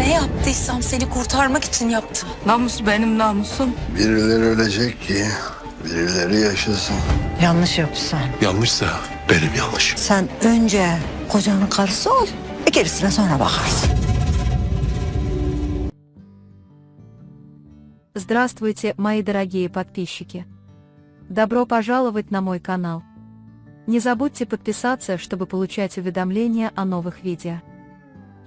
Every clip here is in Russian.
Ne yaptıysam seni kurtarmak için yaptım. Namus benim namusum. Birileri ölecek ki birileri yaşasın. Yanlış yapsan. Yanlışsa benim yanlışım. Sen önce kocanın karısı ol, gerisine sonra bakarsın. Здравствуйте, мои дорогие подписчики! Добро пожаловать на мой канал. Не забудьте подписаться, чтобы получать уведомления о новых видео.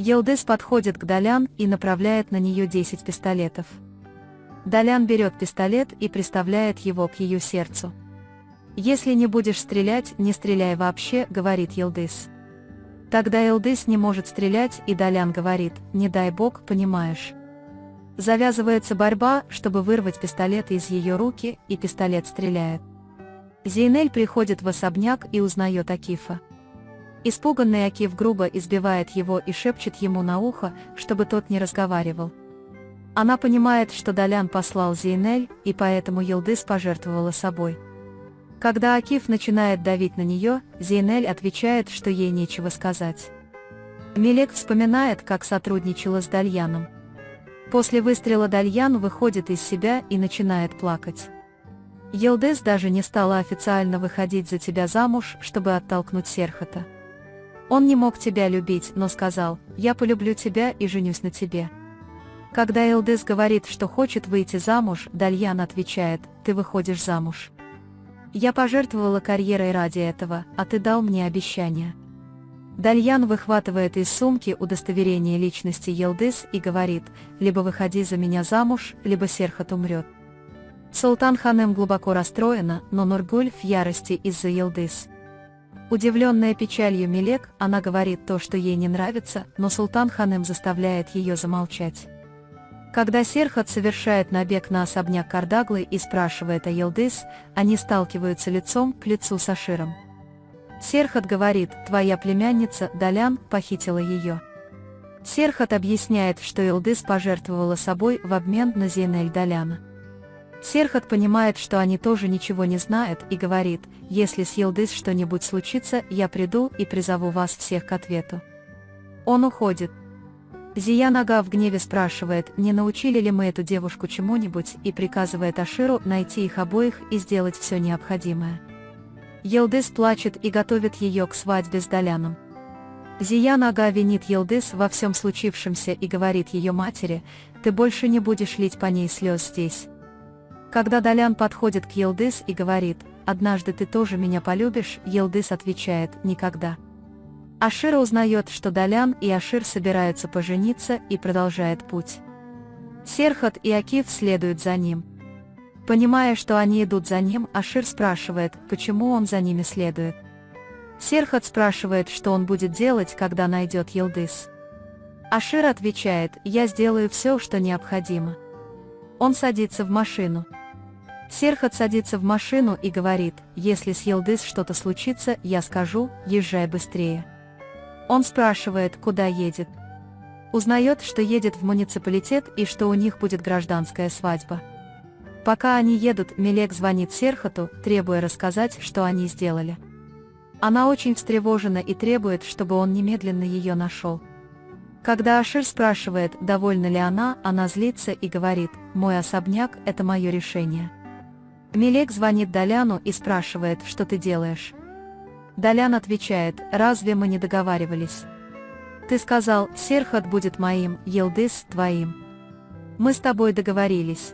Йылдыз подходит к Далян и направляет на нее 10 пистолетов. Далян берет пистолет и приставляет его к ее сердцу. «Если не будешь стрелять, не стреляй вообще», — говорит Йылдыз. Тогда Йылдыз не может стрелять, и Далян говорит: «Не дай бог, понимаешь». Завязывается борьба, чтобы вырвать пистолет из ее руки, и пистолет стреляет. Зейнель приходит в особняк и узнает Акифа. Испуганный Акиф грубо избивает его и шепчет ему на ухо, чтобы тот не разговаривал. Она понимает, что Далян послал Зейнель, и поэтому Йылдыз пожертвовала собой. Когда Акиф начинает давить на нее, Зейнель отвечает, что ей нечего сказать. Мелек вспоминает, как сотрудничала с Дальяном. После выстрела Дальян выходит из себя и начинает плакать. Йылдыз даже не стала официально выходить за тебя замуж, чтобы оттолкнуть Серхата. Он не мог тебя любить, но сказал: «Я полюблю тебя и женюсь на тебе». Когда Йылдыз говорит, что хочет выйти замуж, Дальян отвечает: «Ты выходишь замуж. Я пожертвовала карьерой ради этого, а ты дал мне обещание». Дальян выхватывает из сумки удостоверение личности Йылдыз и говорит: «Либо выходи за меня замуж, либо Серхат умрет». Султан Ханым глубоко расстроена, но Нургуль в ярости из-за Йылдыз. Удивленная печалью Мелек, она говорит то, что ей не нравится, но Султан Ханым заставляет ее замолчать. Когда Серхат совершает набег на особняк Кардаглы и спрашивает о Йылдыз, они сталкиваются лицом к лицу с Аширом. Серхат говорит: «Твоя племянница, Далян, похитила ее». Серхат объясняет, что Йылдыз пожертвовала собой в обмен на Зейнель Даляна. Серхат понимает, что они тоже ничего не знают, и говорит: «Если с Йылдыз что-нибудь случится, я приду и призову вас всех к ответу». Он уходит. Зиян Ага в гневе спрашивает, не научили ли мы эту девушку чему-нибудь, и приказывает Аширу найти их обоих и сделать все необходимое. Йылдыз плачет и готовит ее к свадьбе с Даляном. Зиян Ага винит Йылдыз во всем случившемся и говорит ее матери: «Ты больше не будешь лить по ней слез здесь». Когда Далян подходит к Йылдыз и говорит: «Однажды ты тоже меня полюбишь», Йылдыз отвечает: «Никогда». Ашир узнает, что Далян и Ашир собираются пожениться, и продолжает путь. Серхат и Акиф следуют за ним. Понимая, что они идут за ним, Ашир спрашивает, почему он за ними следует. Серхат спрашивает, что он будет делать, когда найдет Йылдыз. Ашир отвечает: «Я сделаю все, что необходимо». Он садится в машину. Серхат садится в машину и говорит: «Если с Йылдыз что-то случится, я скажу, езжай быстрее». Он спрашивает, куда едет. Узнает, что едет в муниципалитет и что у них будет гражданская свадьба. Пока они едут, Мелек звонит Серхату, требуя рассказать, что они сделали. Она очень встревожена и требует, чтобы он немедленно ее нашел. Когда Ашир спрашивает, довольна ли она злится и говорит: «Мой особняк – это мое решение». Мелек звонит Даляну и спрашивает, что ты делаешь. Далян отвечает: «Разве мы не договаривались? Ты сказал, Серхат будет моим, Йылдыз – твоим. Мы с тобой договорились.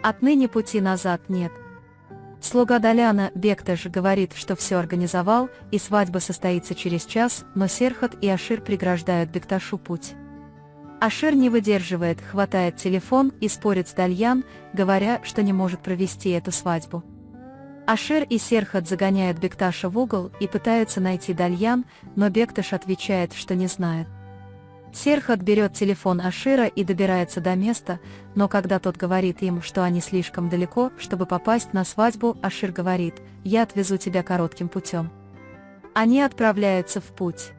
Отныне пути назад нет». Слуга Даляна, Бекташ, говорит, что все организовал, и свадьба состоится через час, но Серхат и Ашир преграждают Бекташу путь. Ашир не выдерживает, хватает телефон и спорит с Дальян, говоря, что не может провести эту свадьбу. Ашир и Серхат загоняют Бекташа в угол и пытаются найти Дальян, но Бекташ отвечает, что не знает. Серхат берет телефон Ашира и добирается до места, но когда тот говорит им, что они слишком далеко, чтобы попасть на свадьбу, Ашир говорит: «Я отвезу тебя коротким путем». Они отправляются в путь.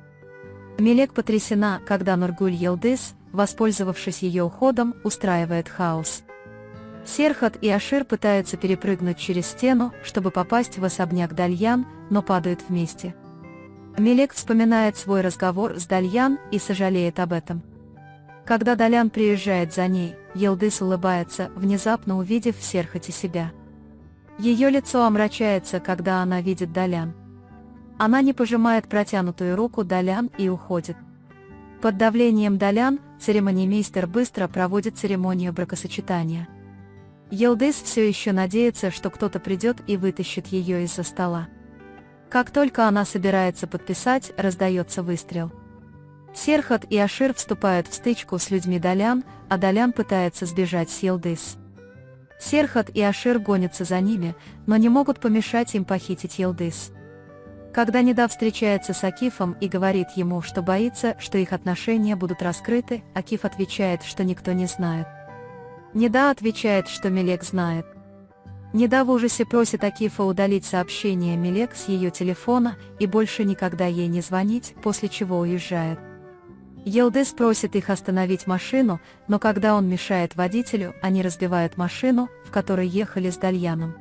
Мелек потрясена, когда Нургуль Йылдыз, воспользовавшись ее уходом, устраивает хаос. Серхат и Ашир пытаются перепрыгнуть через стену, чтобы попасть в особняк Дальян, но падают вместе. Мелек вспоминает свой разговор с Дальян и сожалеет об этом. Когда Далян приезжает за ней, Йылдыз улыбается, внезапно увидев в Серхате себя. Ее лицо омрачается, когда она видит Далян. Она не пожимает протянутую руку Далян и уходит. Под давлением Далян, церемонимейстер быстро проводит церемонию бракосочетания. Йылдыз все еще надеется, что кто-то придет и вытащит ее из-за стола. Как только она собирается подписать, раздается выстрел. Серхат и Ашир вступают в стычку с людьми Далян, а Далян пытается сбежать с Йылдыз. Серхат и Ашир гонятся за ними, но не могут помешать им похитить Йылдыз. Когда Нида встречается с Акифом и говорит ему, что боится, что их отношения будут раскрыты, Акиф отвечает, что никто не знает. Нида отвечает, что Мелек знает. Нида в ужасе просит Акифа удалить сообщение Мелек с ее телефона и больше никогда ей не звонить, после чего уезжает. Йылдыз просит их остановить машину, но когда он мешает водителю, они разбивают машину, в которой ехали с Дальяном.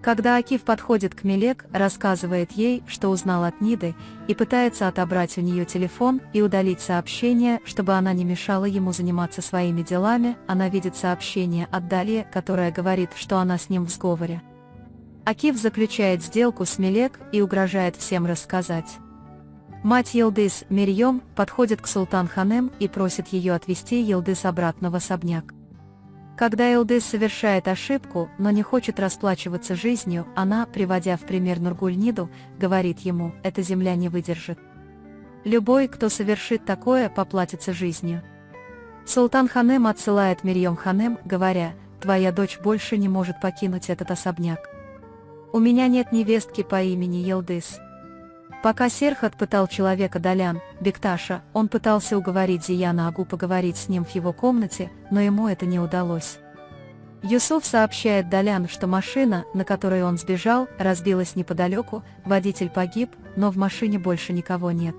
Когда Акиф подходит к Мелек, рассказывает ей, что узнал от Ниды, и пытается отобрать у нее телефон и удалить сообщение, чтобы она не мешала ему заниматься своими делами, она видит сообщение от Дальи, которая говорит, что она с ним в сговоре. Акиф заключает сделку с Мелек и угрожает всем рассказать. Мать Йылдыз, Мерьем, подходит к Султан-ханем и просит ее отвезти Йылдыз обратно в особняк. Когда Йылдыз совершает ошибку, но не хочет расплачиваться жизнью, она, приводя в пример Нургуль-Ниду, говорит ему: «Эта земля не выдержит. Любой, кто совершит такое, поплатится жизнью». Султан-ханем отсылает Мерьем-ханем, говоря: «Твоя дочь больше не может покинуть этот особняк. У меня нет невестки по имени Йылдыз». Пока Серхат пытал человека Далян, Бекташа, он пытался уговорить Зияна Агу поговорить с ним в его комнате, но ему это не удалось. Юсуф сообщает Далян, что машина, на которой он сбежал, разбилась неподалеку, водитель погиб, но в машине больше никого нет.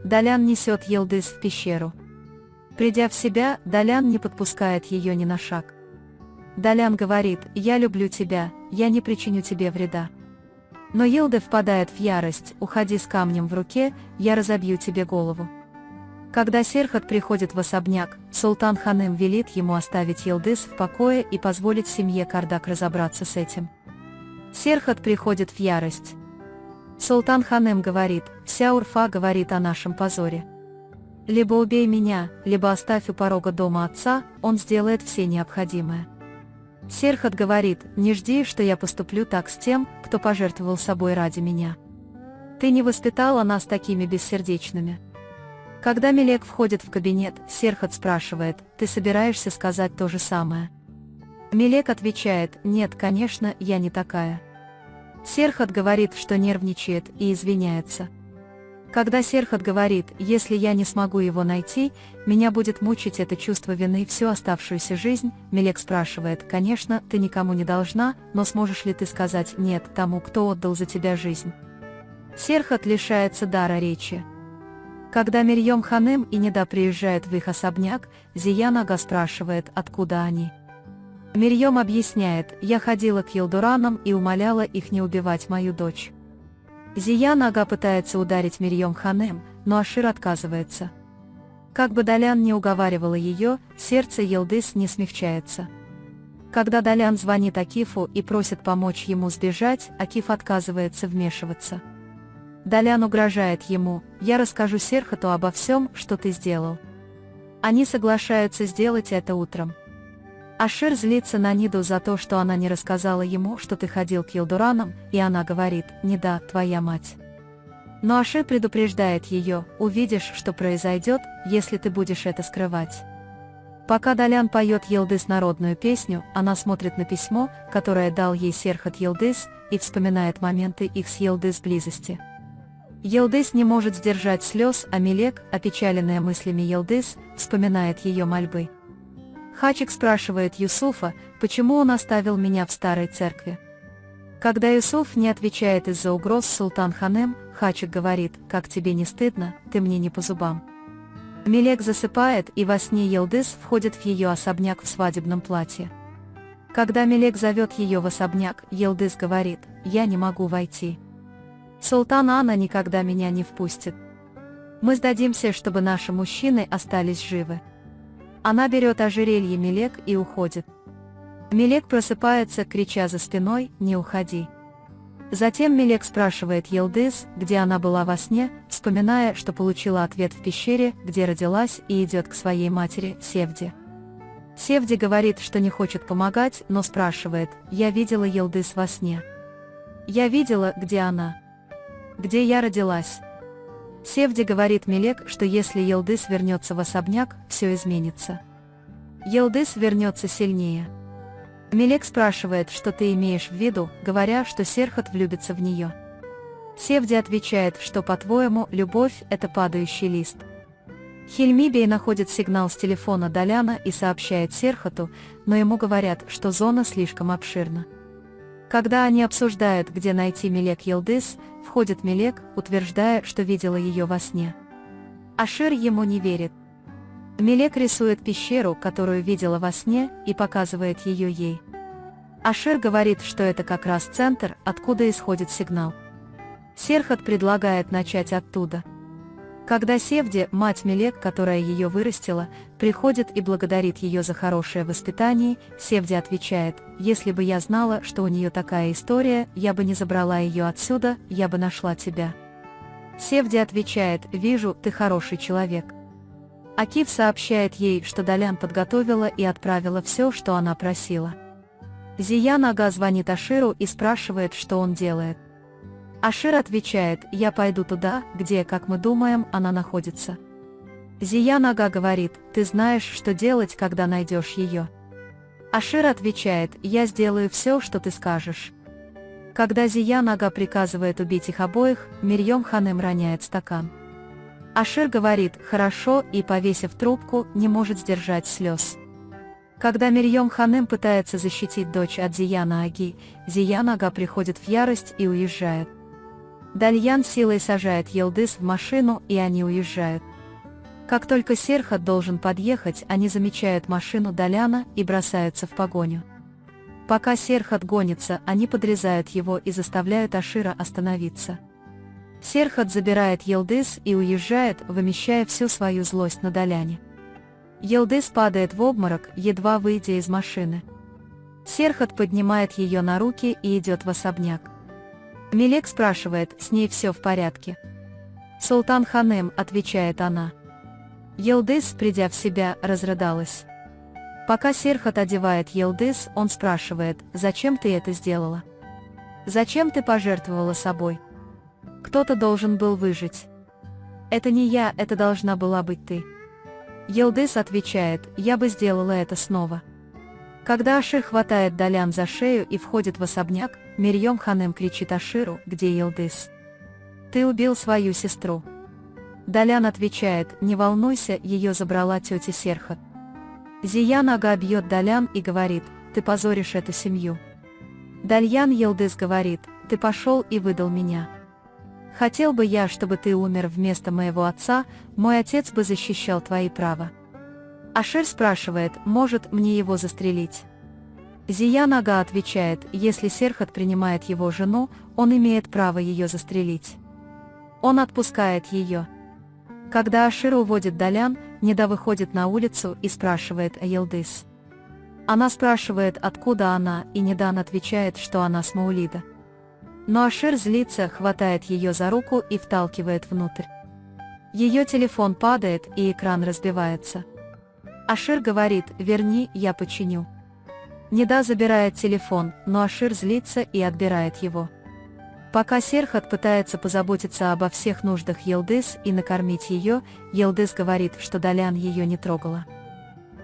Далян несет Йылдыз в пещеру. Придя в себя, Далян не подпускает ее ни на шаг. Далян говорит: «Я люблю тебя, я не причиню тебе вреда». Но Йылдыз впадает в ярость: «Уходи с камнем в руке, я разобью тебе голову». Когда Серхат приходит в особняк, Султан-ханем велит ему оставить Йылдыз в покое и позволить семье Кардак разобраться с этим. Серхат приходит в ярость. Султан-ханем говорит: «Вся Урфа говорит о нашем позоре. Либо убей меня, либо оставь у порога дома отца, он сделает все необходимое». Серхат говорит: «Не жди, что я поступлю так с тем, кто пожертвовал собой ради меня. Ты не воспитала нас такими бессердечными». Когда Мелек входит в кабинет, Серхат спрашивает: «Ты собираешься сказать то же самое?» Мелек отвечает: «Нет, конечно, я не такая». Серхат говорит, что нервничает, и извиняется. Когда Серхат говорит: «Если я не смогу его найти, меня будет мучить это чувство вины всю оставшуюся жизнь», Мелек спрашивает: «Конечно, ты никому не должна, но сможешь ли ты сказать «нет» тому, кто отдал за тебя жизнь?» Серхат лишается дара речи. Когда Мерьем-ханем и Нида приезжают в их особняк, Зиян Ага спрашивает, откуда они. Мерьем объясняет: «Я ходила к Йылдуранам и умоляла их не убивать мою дочь». Зиян Ага пытается ударить Мерьем-ханем, но Ашир отказывается. Как бы Далян не уговаривала ее, сердце Йылдыз не смягчается. Когда Далян звонит Акифу и просит помочь ему сбежать, Акиф отказывается вмешиваться. Далян угрожает ему: «Я расскажу Серхату обо всем, что ты сделал». Они соглашаются сделать это утром. Ашир злится на Ниду за то, что она не рассказала ему, что ты ходил к Йылдуранам, и она говорит: «Нида, твоя мать». Но Ашир предупреждает ее: «Увидишь, что произойдет, если ты будешь это скрывать». Пока Далян поет Йылдыз народную песню, она смотрит на письмо, которое дал ей Серхат Йылдыз, и вспоминает моменты их с Йылдыз близости. Йылдыз не может сдержать слез, а Мелек, опечаленная мыслями Йылдыз, вспоминает ее мольбы. Хачик спрашивает Юсуфа, почему он оставил меня в старой церкви. Когда Юсуф не отвечает из-за угроз Султан-ханем, Хачик говорит: «Как тебе не стыдно, ты мне не по зубам». Мелек засыпает, и во сне Йылдыз входит в ее особняк в свадебном платье. Когда Мелек зовет ее в особняк, Йылдыз говорит: «Я не могу войти. Султан Ана никогда меня не впустит. Мы сдадимся, чтобы наши мужчины остались живы». Она берет ожерелье Мелек и уходит. Мелек просыпается, крича за спиной «Не уходи». Затем Мелек спрашивает Йылдыз, где она была во сне, вспоминая, что получила ответ в пещере, где родилась, и идет к своей матери, Севде. Севде говорит, что не хочет помогать, но спрашивает: «Я видела Йылдыз во сне. Я видела, где она. Где я родилась». Севде говорит Мелек, что если Йылдыз вернется в особняк, все изменится. Йылдыз вернется сильнее. Мелек спрашивает, что ты имеешь в виду, говоря, что Серхат влюбится в нее. Севде отвечает, что, по-твоему, любовь – это падающий лист. Хильмибей находит сигнал с телефона Даляна и сообщает Серхату, но ему говорят, что зона слишком обширна. Когда они обсуждают, где найти Мелек Йылдыз, входит Мелек, утверждая, что видела ее во сне. Ашир ему не верит. Мелек рисует пещеру, которую видела во сне, и показывает ее ей. Ашир говорит, что это как раз центр, откуда исходит сигнал. Серхат предлагает начать оттуда. Когда Севде, мать Мелек, которая ее вырастила, приходит и благодарит ее за хорошее воспитание, Севде отвечает: «Если бы я знала, что у нее такая история, я бы не забрала ее отсюда, я бы нашла тебя». Севде отвечает: «Вижу, ты хороший человек». Акиф сообщает ей, что Далян подготовила и отправила все, что она просила. Зиян Ага звонит Аширу и спрашивает, что он делает. Ашир отвечает: «Я пойду туда, где, как мы думаем, она находится». Зиян Ага говорит: «Ты знаешь, что делать, когда найдешь ее». Ашир отвечает: «Я сделаю все, что ты скажешь». Когда Зиян Ага приказывает убить их обоих, Мирьем Ханым роняет стакан. Ашир говорит «хорошо» и, повесив трубку, не может сдержать слез. Когда Мирьем Ханым пытается защитить дочь от Зияна Аги, Зиян Ага приходит в ярость и уезжает. Дальян силой сажает Йылдыз в машину, и они уезжают. Как только Серхат должен подъехать, они замечают машину Даляна и бросаются в погоню. Пока Серхат гонится, они подрезают его и заставляют Ашира остановиться. Серхат забирает Йылдыз и уезжает, вымещая всю свою злость на Даляне. Йылдыз падает в обморок, едва выйдя из машины. Серхат поднимает ее на руки и идет в особняк. Мелек спрашивает, с ней все в порядке. «Султан Ханым», — отвечает она. Йылдыз, придя в себя, разрыдалась. Пока Серхат одевает Йылдыз, он спрашивает: «Зачем ты это сделала? Зачем ты пожертвовала собой? Кто-то должен был выжить. Это не я, это должна была быть ты». Йылдыз отвечает: «Я бы сделала это снова». Когда Ашир хватает Далян за шею и входит в особняк, Мирьем Ханым кричит Аширу: «Где Йылдыз? Ты убил свою сестру». Далян отвечает: «Не волнуйся, ее забрала тетя Серхат». Зиян Ага бьет Далян и говорит: «Ты позоришь эту семью». Дальян Йылдыз говорит: «Ты пошел и выдал меня. Хотел бы я, чтобы ты умер вместо моего отца, мой отец бы защищал твои права». Ашир спрашивает: «Может мне его застрелить?» Зиян Ага отвечает: «Если Серхат принимает его жену, он имеет право ее застрелить». Он отпускает ее. Когда Ашир уводит Далян, Неда выходит на улицу и спрашивает о Йылдыз. Она спрашивает, откуда она, и Недан отвечает, что она с Маулида. Но Ашир злится, хватает ее за руку и вталкивает внутрь. Ее телефон падает, и экран разбивается. Ашир говорит: «Верни, я починю». Неда забирает телефон, но Ашир злится и отбирает его. Пока Серхат пытается позаботиться обо всех нуждах Йылдыз и накормить ее, Йылдыз говорит, что Далян ее не трогала.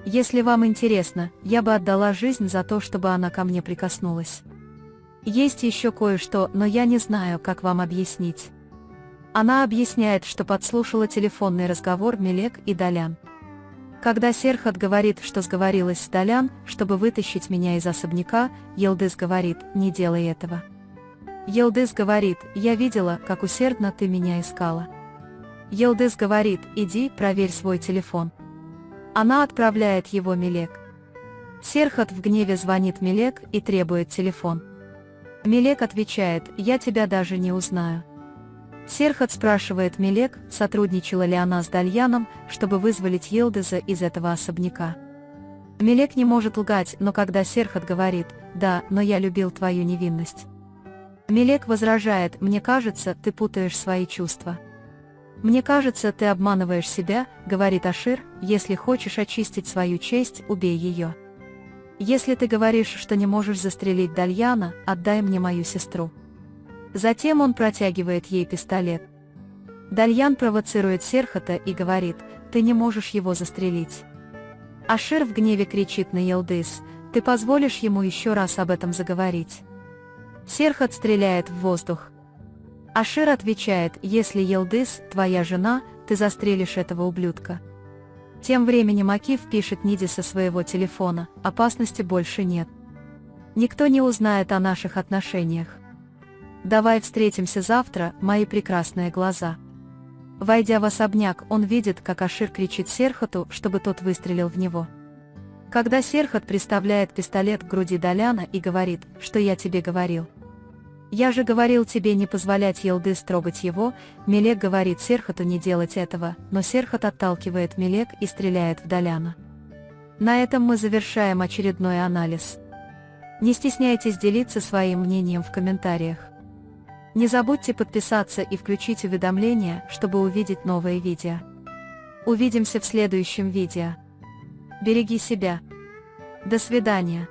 «Если вам интересно, я бы отдала жизнь за то, чтобы она ко мне прикоснулась. Есть еще кое-что, но я не знаю, как вам объяснить». Она объясняет, что подслушала телефонный разговор Мелек и Далян. Когда Серхат говорит, что сговорилась с Далян, чтобы вытащить меня из особняка, Йылдыз говорит: «Не делай этого». Йылдыз говорит: «Я видела, как усердно ты меня искала». Йылдыз говорит: «Иди, проверь свой телефон». Она отправляет его Мелек. Серхат в гневе звонит Мелек и требует телефон. Мелек отвечает: «Я тебя даже не узнаю». Серхат спрашивает Мелек, сотрудничала ли она с Дальяном, чтобы вызволить Йылдыза из этого особняка. Мелек не может лгать, но когда Серхат говорит: «Да, но я любил твою невинность». Мелек возражает: «Мне кажется, ты путаешь свои чувства». «Мне кажется, ты обманываешь себя», — говорит Ашир, «если хочешь очистить свою честь, убей ее. Если ты говоришь, что не можешь застрелить Дальяна, отдай мне мою сестру». Затем он протягивает ей пистолет. Дальян провоцирует Серхата и говорит: «Ты не можешь его застрелить». Ашир в гневе кричит на Йылдыз: «Ты позволишь ему еще раз об этом заговорить?» Серхат стреляет в воздух. Ашир отвечает: «Если Йылдыз твоя жена, ты застрелишь этого ублюдка». Тем временем Акиф пишет Ниде со своего телефона: «Опасности больше нет. Никто не узнает о наших отношениях. Давай встретимся завтра, мои прекрасные глаза». Войдя в особняк, он видит, как Ашир кричит Серхату, чтобы тот выстрелил в него. Когда Серхат приставляет пистолет к груди Даляна и говорит: «Что я тебе говорил? Я же говорил тебе не позволять Йылдыз трогать его», Мелек говорит Серхату не делать этого, но Серхат отталкивает Мелек и стреляет в Даляна. На этом мы завершаем очередной анализ. Не стесняйтесь делиться своим мнением в комментариях. Не забудьте подписаться и включить уведомления, чтобы увидеть новые видео. Увидимся в следующем видео. Береги себя. До свидания.